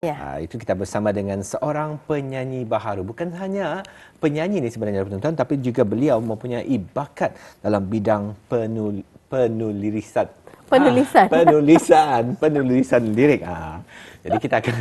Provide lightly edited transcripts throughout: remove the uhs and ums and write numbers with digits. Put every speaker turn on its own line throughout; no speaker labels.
Ya.
Itu kita bersama dengan seorang penyanyi baharu. Bukan hanya penyanyi ni sebenarnya penonton, tapi juga beliau mempunyai bakat dalam bidang penulisan. Penulisan lirik. Jadi kita akan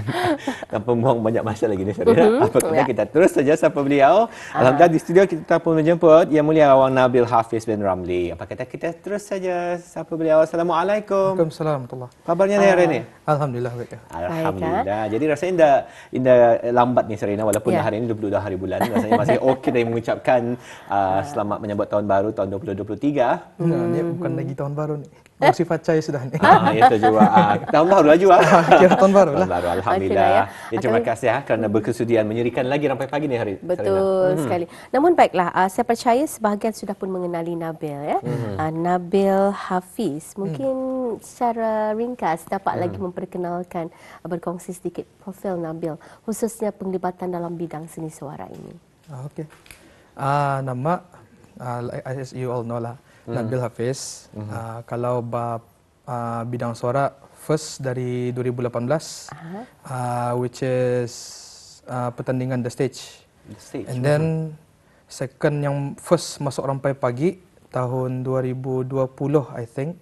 tanpa membuang banyak masa lagi ni Sarina. Apa kata kita terus saja sapa beliau. Alhamdulillah di studio kita pun menjemput Yang Mulia Awang Nabil Hafiz bin Ramli. Apa kata kita terus saja sapa beliau. Assalamualaikum.
Waalaikumsalam warahmatullahi.
Kabarnya ni hari ini?
Alhamdulillah baik.
Alhamdulillah. Jadi rasanya indah lambat ni Sarina walaupun hari ini 22 hari bulan. Rasanya masih okey dah mengucapkan selamat menyambut tahun baru tahun 2023.
Ini bukan lagi tahun baru ni. Bersifat cair sudah ni.
Itu juga. Tahun baru lah juga.
Kira tahun baru lah.
Tahun baru, alhamdulillah. Ya, terima kasih kerana berkesudian menyerikan lagi sampai pagi ni hari.
Betul sekali. Namun baiklah, saya percaya sebahagian sudah pun mengenali Nabil ya. Nabil Hafiz. Mungkin secara ringkas dapat lagi memperkenalkan, berkongsi sedikit profil Nabil, khususnya penglibatan dalam bidang seni suara ini.
Okey. Nama as you all know lah, Nabil Hafiz. Kalau bidang suara first dari 2018, which is pertandingan The Stage. And then second yang first masuk Rampai Pagi tahun 2020 I think,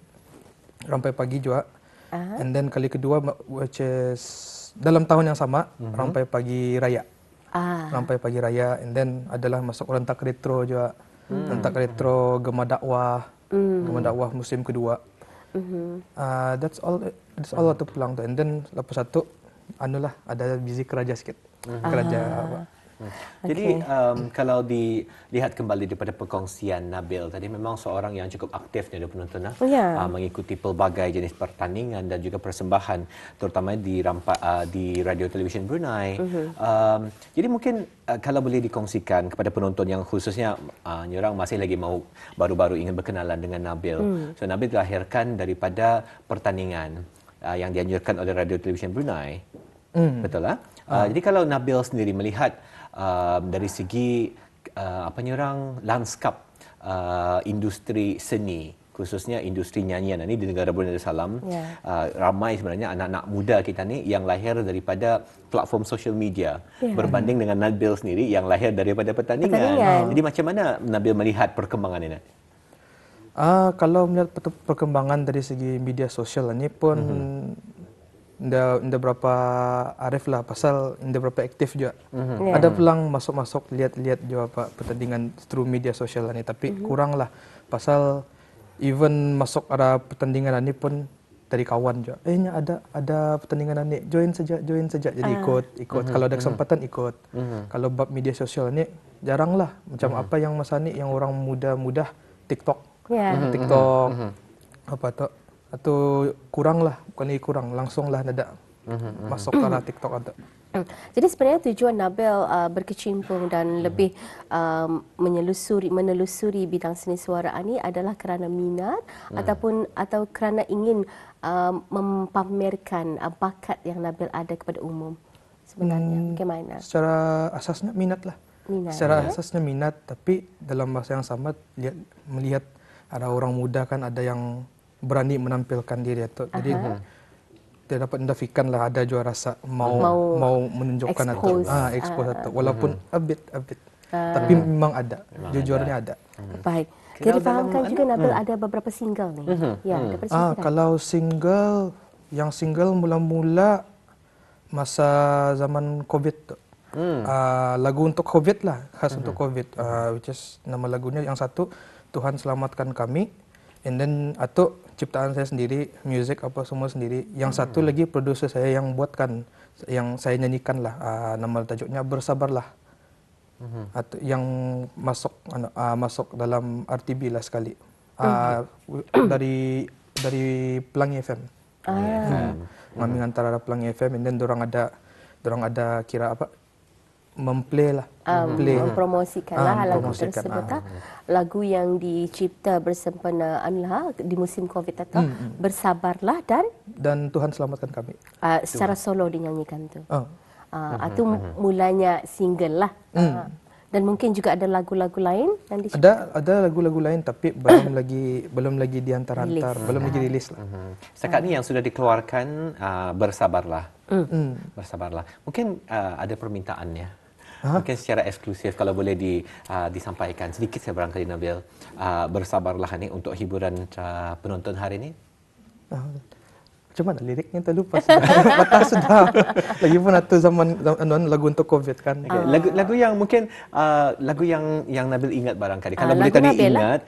Rampai Pagi juga. And then kali kedua which is dalam tahun yang sama, Rampai Pagi Raya. Rampai Pagi Raya, and then adalah masuk Rentak Retro juga. Rentak Retro, Gema Dakwah, Gema Dakwah musim kedua. That's all tu pelang tu. And then lepas satu, anulah ada busy kerja sikit. Kerja apa.
Jadi kalau dilihat kembali daripada perkongsian Nabil tadi, memang seorang yang cukup aktif ni penonton mengikuti pelbagai jenis pertandingan dan juga persembahan terutama di radio televisyen Brunei. Jadi mungkin kalau boleh dikongsikan kepada penonton yang khususnya orang masih lagi mau baru-baru ingin berkenalan dengan Nabil. So Nabil dilahirkan daripada pertandingan yang dianjurkan oleh radio televisyen Brunei. Betul lah. Jadi kalau Nabil sendiri melihat dari segi lanskap industri seni, khususnya industri nyanyian ini di negara Brunei Darussalam, ramai sebenarnya anak-anak muda kita ni yang lahir daripada platform social media berbanding dengan Nabil sendiri yang lahir daripada pertandingan. Jadi macam mana Nabil melihat perkembangan ini?
Kalau melihat perkembangan dari segi media sosial ini pun Indah berapa arif lah, pasal indah berapa aktif juga. Ada pelang masuk-masuk lihat-lihat juga pertandingan through media sosial ni, tapi kurang lah. Pasal even masuk ada pertandingan ni pun dari kawan juga. Ada pertandingan ni, join saja. Jadi ikut. Kalau ada kesempatan ikut. Kalau bab media sosial ni jarang lah. Macam apa yang masa ni yang orang muda-muda TikTok. Apa tu? Atau kurang lah, bukan kurang, langsung lah ada masuk ke TikTok ada.
Jadi sebenarnya tujuan Nabil berkecimpung dan lebih menelusuri bidang seni suara ini adalah kerana minat atau kerana ingin mempamerkan bakat yang Nabil ada kepada umum. Sebenarnya bagaimana?
Secara asasnya minat lah. Secara asasnya minat, tapi dalam masa yang sama melihat ada orang muda kan, ada yang berani menampilkan diri itu. Jadi dia dapat mendafikan lah, ada juga rasa mau menunjukkan atau expose atau walaupun a bit. Tapi memang ada, jujurnya ada.
Baik. Kita fahamkan juga Nabil ada beberapa single ni.
Kalau single mula-mula masa zaman COVID tu. Lagu untuk COVID lah, khas untuk COVID, which is nama lagunya yang satu Tuhan Selamatkan Kami. And then atau ciptaan saya sendiri, music apa semua sendiri. Yang satu lagi produser saya yang buatkan, yang saya nyanyikan lah. Nama tajuknya Bersabarlah. Atau yang masuk dalam RTB lah sekali. Dari Pelangi FM. Mami antara Pelangi FM, and then dorang ada kira apa? Memplay lah,
mempromosikanlah lagu tersebut. Lagu yang dicipta bersempena di musim COVID atau Bersabarlah
dan Tuhan Selamatkan Kami.
Secara solo dinyanyikan tu. Itu mulanya single lah. Dan mungkin juga ada lagu-lagu lain yang dicipta?
Ada lagu-lagu lain tapi belum lagi dihantar-hantar, belum lagi rilis lah.
Setakat ni yang sudah dikeluarkan Bersabarlah. Bersabarlah. Mungkin ada permintaannya. Mungkin secara eksklusif kalau boleh disampaikan sedikit saya barangkali Nabil, Bersabarlah ni untuk hiburan penonton hari ini.
Macam mana liriknya terlupa sudah. Batas sudah. Lagipun itu zaman lagu untuk COVID kan.
Okay. Lagu yang mungkin lagu yang Nabil ingat barangkali. Kalau boleh tadi ingat,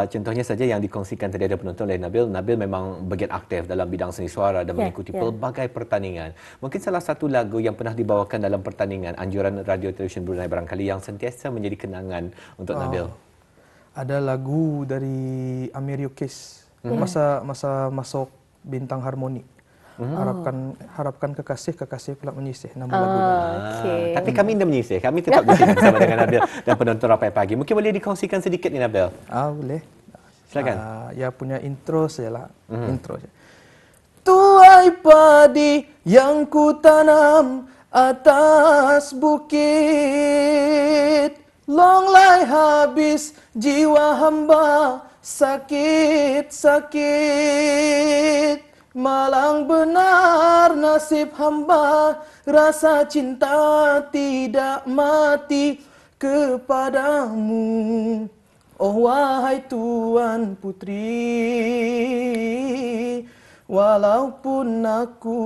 contohnya saja yang dikongsikan tadi ada penonton oleh Nabil. Nabil memang bagian aktif dalam bidang seni suara dan mengikuti pelbagai pertandingan. Mungkin salah satu lagu yang pernah dibawakan dalam pertandingan anjuran Radio Television Brunei barangkali yang sentiasa menjadi kenangan untuk Nabil.
Ada lagu dari Amir Yukis. Masa masuk Bintang Harmoni. Harapkan kekasih pula menyisih nama lagunya.
Tapi kami tidak menyisih. Kami tetap di sini bersama dengan Nabil dan penonton Rapai Pagi. Mungkin boleh dikongsikan sedikit ni Nabil?
Boleh.
Silakan.
Ya punya intro sajalah. Intro saja. Tuai padi yang ku tanam atas bukit, longlai habis jiwa hamba sakit-sakit, malang benar nasib hamba, rasa cinta tidak mati kepadamu, oh wahai Tuan Putri, walaupun aku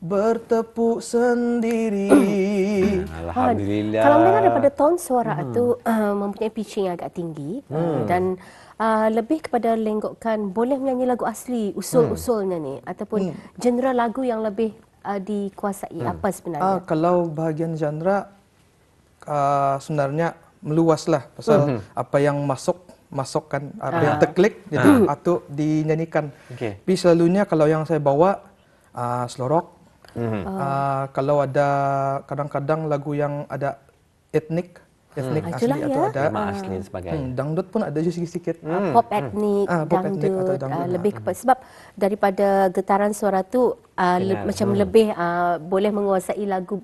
bertepuk sendiri.
Alhamdulillah.
Kalau mendengar daripada tone suara itu mempunyai pitching yang agak tinggi dan lebih kepada lenggokkan boleh menyanyi lagu asli usul-usulnya ni ataupun genre lagu yang lebih dikuasai apa sebenarnya?
Kalau bahagian genre sebenarnya meluaslah pasal apa yang masukkan apa yang terklik jadi atau dinyanyikan. Tapi selalunya kalau yang saya bawa slow rock. Kalau ada kadang-kadang lagu yang ada etnik asli atau ada
asli dan sebagainya.
Dangdut pun ada sikit-sikit.
Pop etnik, dangdut, lebih kepada sebab daripada getaran suara tu macam lebih boleh menguasai lagu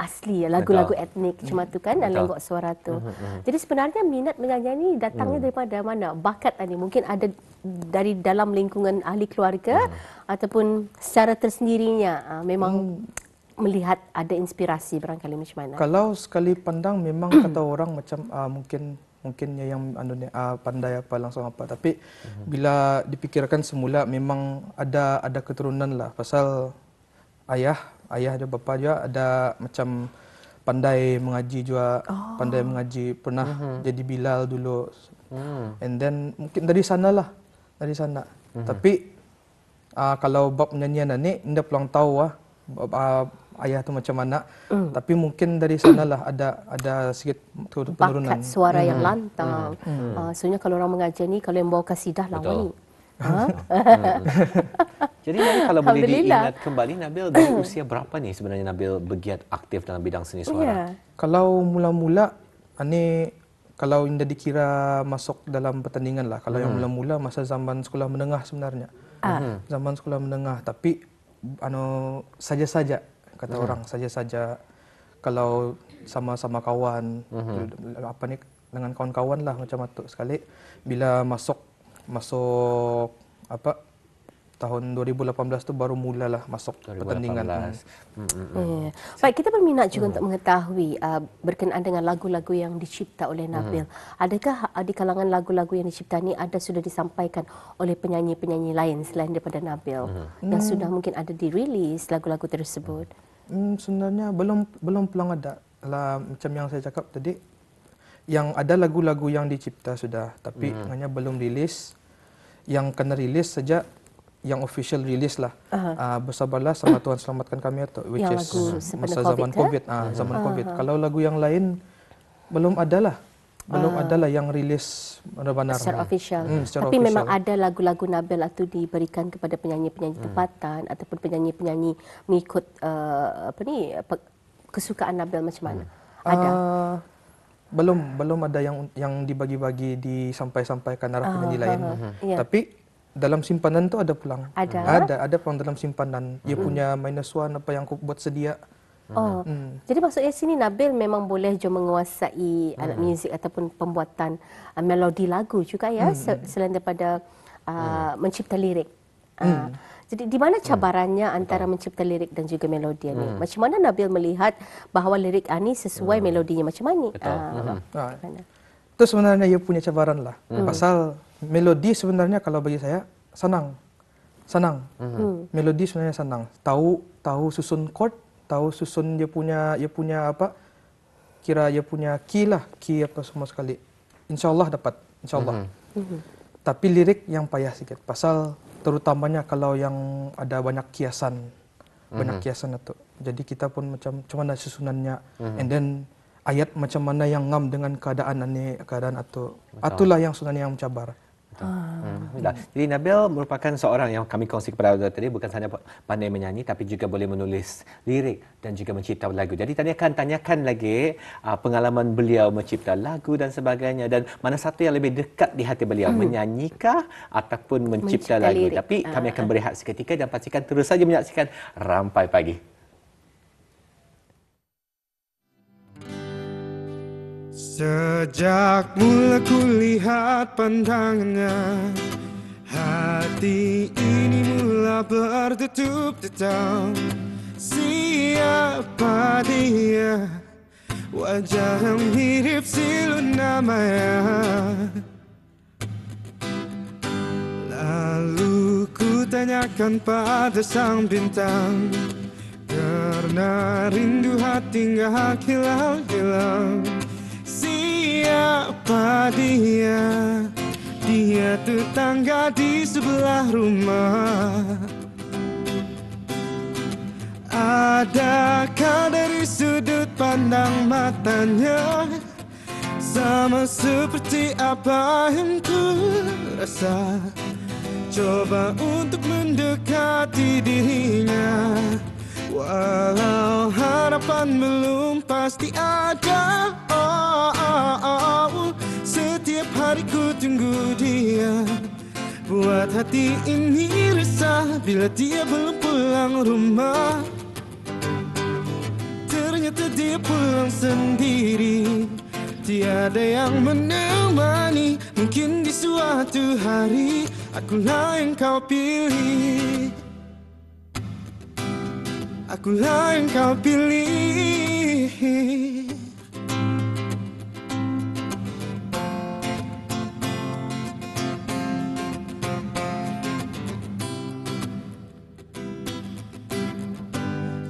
asli, lagu-lagu etnik macam tu kan dalam lenggok suara tu. Jadi sebenarnya minat menyanyi ni datangnya daripada mana? Bakat tadi mungkin ada dari dalam lingkungan ahli keluarga ataupun secara tersendirinya memang melihat ada inspirasi barangkali macam mana?
Kalau sekali pandang memang kata orang macam mungkinnya yang pandai apa langsung apa, tapi bila dipikirkan semula memang ada keturunan lah pasal ayah dan bapa juga ada macam pandai mengaji juga, pandai mengaji, pernah jadi Bilal dulu. And then mungkin dari sana. Tapi kalau bab nyanyian ni ndak pulang tahu ayah tu macam mana, tapi mungkin dari sanalah ada sikit penurunan.
Bakat suara yang lantang. Sebenarnya kalau orang mengajar ni, kalau yang bawa kasidah lawan ni.
Jadi Nabil kalau boleh diingat kembali, Nabil dari usia berapa ni sebenarnya Nabil bergiat aktif dalam bidang seni suara?
Kalau mula-mula, kalau indah dikira masuk dalam pertandingan lah. Kalau yang mula-mula masa zaman sekolah menengah sebenarnya. Zaman sekolah menengah, tapi saja-saja. Kata orang saja-saja kalau sama-sama kawan dengan kawan-kawan lah macam itu sekali bila masuk tahun 2018 tu baru mulalah masuk 2018. Pertandingan.
Baik, kita berminat juga untuk mengetahui berkenaan dengan lagu-lagu yang dicipta oleh Nabil. Adakah di kalangan lagu-lagu yang dicipta ni ada sudah disampaikan oleh penyanyi-penyanyi lain selain daripada Nabil yang sudah mungkin ada dirilis lagu-lagu tersebut?
Sebenarnya belum pulang ada. Macam yang saya cakap tadi, yang ada lagu-lagu yang dicipta sudah, tapi hanya belum rilis. Yang kena rilis saja yang official rilis lah. Bersabarlah sama Tuhan selamatkan kami atau which is masa zaman COVID. Zaman COVID. Kalau lagu yang lain belum ada lah. Yang rilis benar-benar
secara official.
Secara
tapi
official.
memang ada lagu-lagu Nabil itu diberikan kepada penyanyi-penyanyi tempatan ataupun penyanyi-penyanyi mengikut kesukaan Nabil macam mana? Ada.
Belum ada yang dibagi-bagi disampaikan arah penyanyi lain. Tapi dalam simpanan tu ada pulang. Ada pulang dalam simpanan. Dia punya minus one apa yang aku buat sedia
Oh, jadi maksudnya sini Nabil memang boleh juga menguasai alat muzik ataupun pembuatan melodi lagu juga ya, selain daripada mencipta lirik. Jadi di mana cabarannya antara mencipta lirik dan juga melodi ni? Macam mana Nabil melihat bahawa lirik ni sesuai melodinya macam mana?
Itu sebenarnya ia punya cabaran lah. Pasal melodi sebenarnya kalau bagi saya senang. Melodi sebenarnya senang. Tahu susun chord, tahu susun dia punya apa? Kira dia punya key lah, key apa semua sekali. InsyaAllah dapat, insyaAllah. Tapi lirik yang payah sikit. Pasal terutamanya kalau yang ada banyak kiasan itu. Jadi kita pun macam mana susunannya, and then ayat macam mana yang ngam dengan keadaan atau itulah yang sebenarnya yang mencabar.
Jadi Nabil merupakan seorang yang kami kongsi kepada anda tadi, bukan sahaja pandai menyanyi tapi juga boleh menulis lirik dan juga mencipta lagu. Jadi tadi akan tanyakan lagi pengalaman beliau mencipta lagu dan sebagainya, dan mana satu yang lebih dekat di hati beliau, menyanyikah ataupun mencipta lagu.
Lirik.
Tapi kami akan berehat seketika dan pastikan terus saja menyaksikan Rampai Pagi.
Sejak mula kulihat pandangannya, hati ini mula berdetup-detup. Siapa dia? Wajah yang mirip si Luna Maya. Lalu ku tanyakan pada sang bintang, karena rindu hati gak hilang-hilang. Siapa dia? Dia tetangga di sebelah rumah. Adakah dari sudut pandang matanya sama seperti apa yang ku rasa? Coba untuk mendekati dirinya, walau harapan belum pasti ada. Setiap hari ku tunggu dia, buat hati ini resah bila dia belum pulang rumah. Ternyata dia pulang sendiri, tiada yang menemani. Mungkin di suatu hari akulah yang kau pilih, akulah yang kau pilih.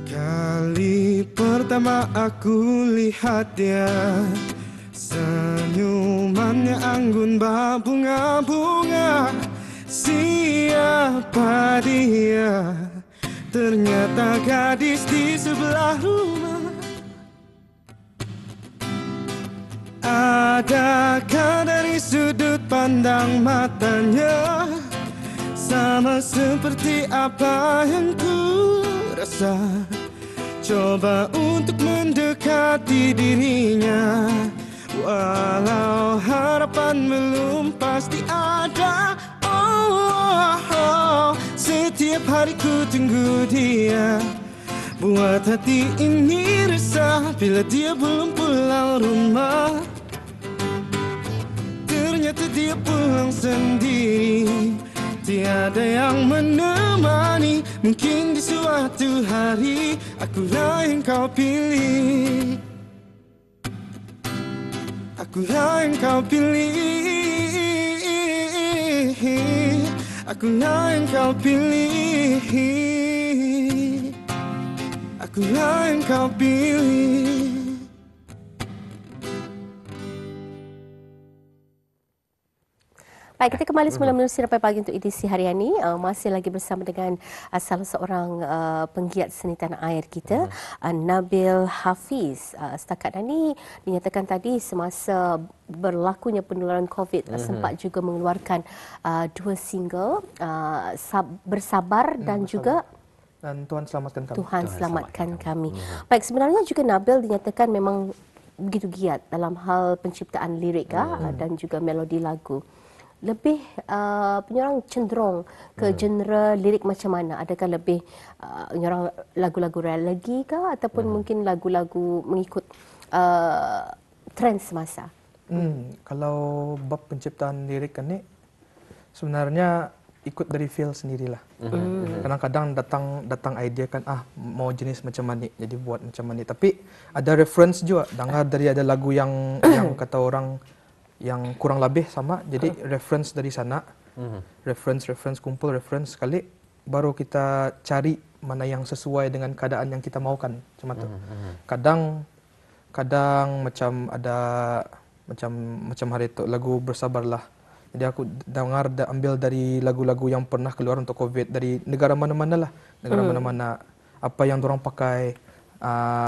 Kali pertama aku lihat dia, senyumannya anggun berbunga-bunga. Siapa dia? Ternyata gadis di sebelah rumah. Adakah dari sudut pandang matanya sama seperti apa yang ku rasa? Coba untuk mendekati dirinya, walau harapan belum pasti ada. Setiap hari ku tunggu dia, buat hati ini resah bila dia belum pulang rumah. Ternyata dia pulang sendiri, tiada yang menemani. Mungkin di suatu hari akulah yang kau pilih, akulah yang kau pilih, akulah yang kau pilih, akulah yang kau pilih.
Baik, kita kembali semula menerusi Rampai Pagi untuk edisi hari ini. Masih lagi bersama dengan salah seorang penggiat seni tanah air kita, Nabil Hafiz. Setakat ini dinyatakan tadi semasa berlakunya penularan COVID, sempat juga mengeluarkan 2 single, Bersabar dan juga
Tuhan Selamatkan Kami.
Tuhan Selamatkan Kami. Baik, sebenarnya juga Nabil dinyatakan memang begitu giat dalam hal penciptaan lirik dan juga melodi lagu. lebih penyorang cenderung ke genre lirik macam mana? Adakah lebih penyorang lagu-lagu religi kah ataupun mungkin lagu-lagu mengikut trend semasa?
Kalau bab penciptaan lirik kan ni sebenarnya ikut dari feel sendirilah. Kadang-kadang datang idea kan mau jenis macam mana jadi buat macam mana. Tapi ada reference juga, dengar dari ada lagu yang kata orang yang kurang lebih sama, jadi reference dari sana. Reference kumpul reference sekali baru kita cari mana yang sesuai dengan keadaan yang kita maukan macam tu. Kadang macam ada macam hari itu lagu Bersabarlah. Jadi aku dengar ambil dari lagu-lagu yang pernah keluar untuk COVID dari negara mana-mana lah. Negara mana-mana apa yang dorang pakai,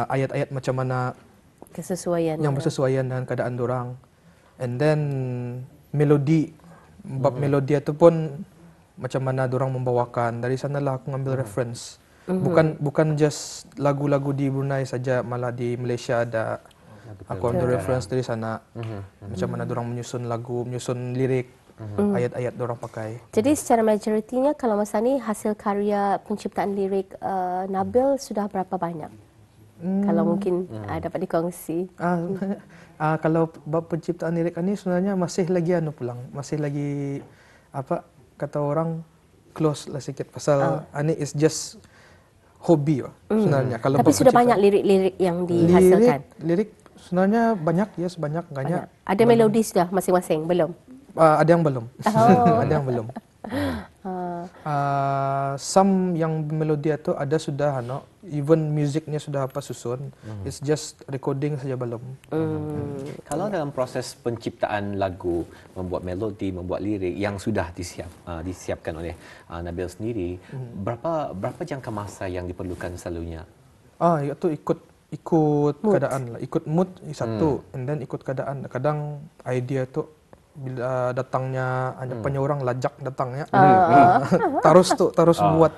ayat-ayat macam mana
Kesesuaian.
yang bersesuaian dengan keadaan dorang. And then melodi, bab melodi itu pun macam mana dorang membawakan. Dari sanalah aku ngambil reference. Bukan just lagu-lagu di Brunei saja, malah di Malaysia ada. Aku ambil reference dari sana. Macam mana dorang menyusun lagu, menyusun lirik, ayat-ayat dorang pakai.
Jadi secara majoritinya kalau masa ni hasil karya penciptaan lirik Nabil sudah berapa banyak? Kalau mungkin dapat dikongsi.
Kalau bab penciptaan lirik ini sebenarnya masih lagi masih lagi apa kata orang close lah sikit pasal ini is just hobi sebenarnya. Kalau
tapi sudah banyak lirik-lirik yang dihasilkan.
Lirik sebenarnya banyak banyak.
Ada melodi sudah masing-masing belum?
Ada yang belum. Ada yang belum. Some yang melodi itu ada sudah even musiknya sudah apa susun. It's just recording saja belum.
Kalau dalam proses penciptaan lagu, membuat melodi, membuat lirik yang sudah disiapkan oleh Nabil sendiri, berapa jangka masa yang diperlukan selalunya?
Itu ikut keadaan lah, ikut mood satu, and then ikut keadaan. Kadang idea tu bila datangnya hanya penyorang lajak datangnya, terus buat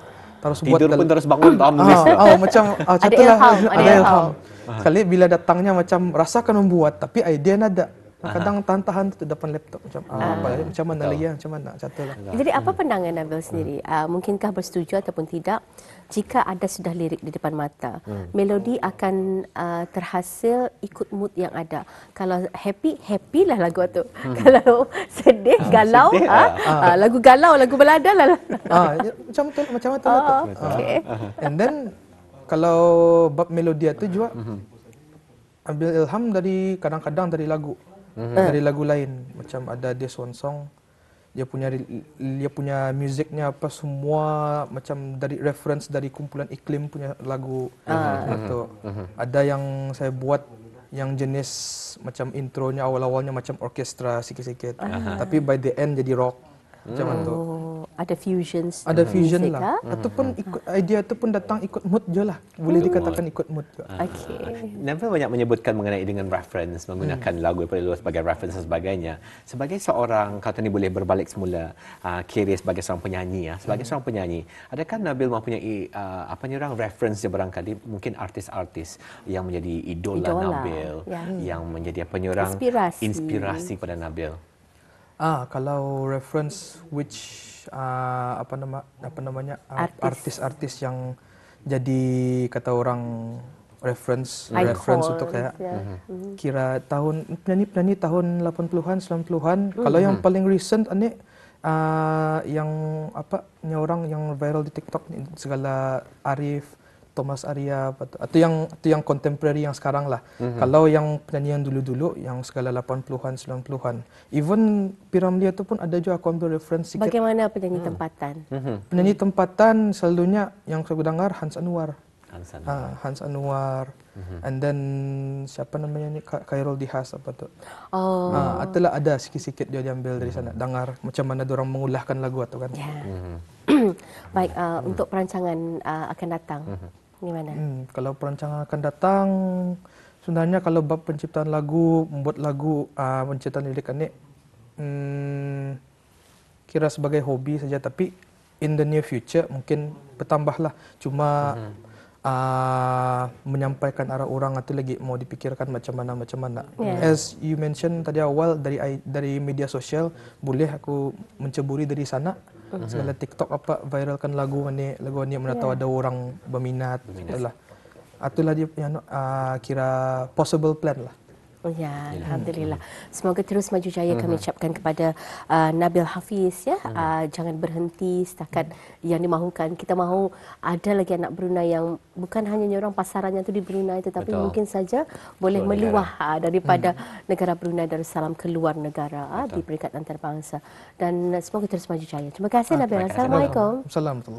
tidur pun terus bangun menulis.
Macam ada ilham. Sekali bila datangnya macam rasakan membuat tapi idea nada. Kadang tahan tu depan laptop macam mana lagi macam mana satulah.
Jadi apa pandangan Nabil sendiri? Mungkinkah bersetuju ataupun tidak jika ada sudah lirik di depan mata, melodi akan terhasil ikut mood yang ada. Kalau happy lah lagu tu. Kalau sedih, galau, lagu galau, lagu balada lah.
Macam tu.
Okay.
And then kalau bab melodi itu juga ambil ilham dari kadang-kadang dari lagu. Dari lagu lain, macam ada This One Song, dia punya musiknya apa semua macam dari reference dari kumpulan Iklim punya lagu. Ada yang saya buat yang jenis macam intronya awal-awalnya macam orkestra sikit-sikit, tapi by the end jadi rock macam tu.
Ada fusions.
Ada fusion lah. Ataupun idea tu pun datang ikut mood je lah. Boleh dikatakan ikut mood je.
Okay.
Nabil banyak menyebutkan mengenai dengan reference, menggunakan lagu daripada luar sebagai reference dan sebagainya. Sebagai seorang, kalau tadi boleh berbalik semula, career sebagai seorang penyanyi, sebagai seorang penyanyi, adakah Nabil mempunyai reference dia barangkali, mungkin artis-artis yang menjadi idola Nabil, yang menjadi penyerang inspirasi pada Nabil?
Kalau reference which artis-artis yang jadi kata orang reference untuk saya kira penyanyi tahun 80-an 90-an. Kalau yang paling recent ini yang orang yang viral di TikTok ni segala Arif, Thomas Arya atau yang contemporary yang sekarang lah. Kalau yang penyanyi yang dulu-dulu yang segala 80-an 90-an. Even Piramlia tu pun ada juga aku ambil reference sikit.
Bagaimana penyanyi tempatan?
Penyanyi tempatan selalunya yang saya dengar Hans Anwar. And then siapa namanya ni Khairul Dihas apa tu. Itulah ada sikit-sikit dia diambil dari sana. Dengar macam mana diorang mengulahkan lagu tu kan.
Baik, untuk perancangan akan datang. Gimana?
Kalau perancangan akan datang, sebenarnya kalau bab penciptaan lagu, membuat lagu, penciptaan lirik ini, kira sebagai hobi saja. Tapi in the near future mungkin bertambahlah. Cuma menyampaikan arah orang itu lagi mau dipikirkan macam mana. As you mention tadi awal dari media sosial, boleh aku menceburi dari sana. Segala TikTok apa viralkan lagu ni mana tahu ada orang berminat. Itulah dia kira possible plan lah.
Ya, alhamdulillah. Semoga terus maju jaya kami ucapkan kepada Nabil Hafiz ya. Jangan berhenti setakat yang dimahukan. Kita mahu ada lagi anak Brunei yang bukan hanya orang pasarannya tu di Brunei tetapi mungkin saja boleh meluah daripada negara Brunei Darussalam ke luar negara di peringkat antarabangsa. Dan semoga terus maju jaya. Terima kasih Nabil. Assalamualaikum.
Assalamualaikum.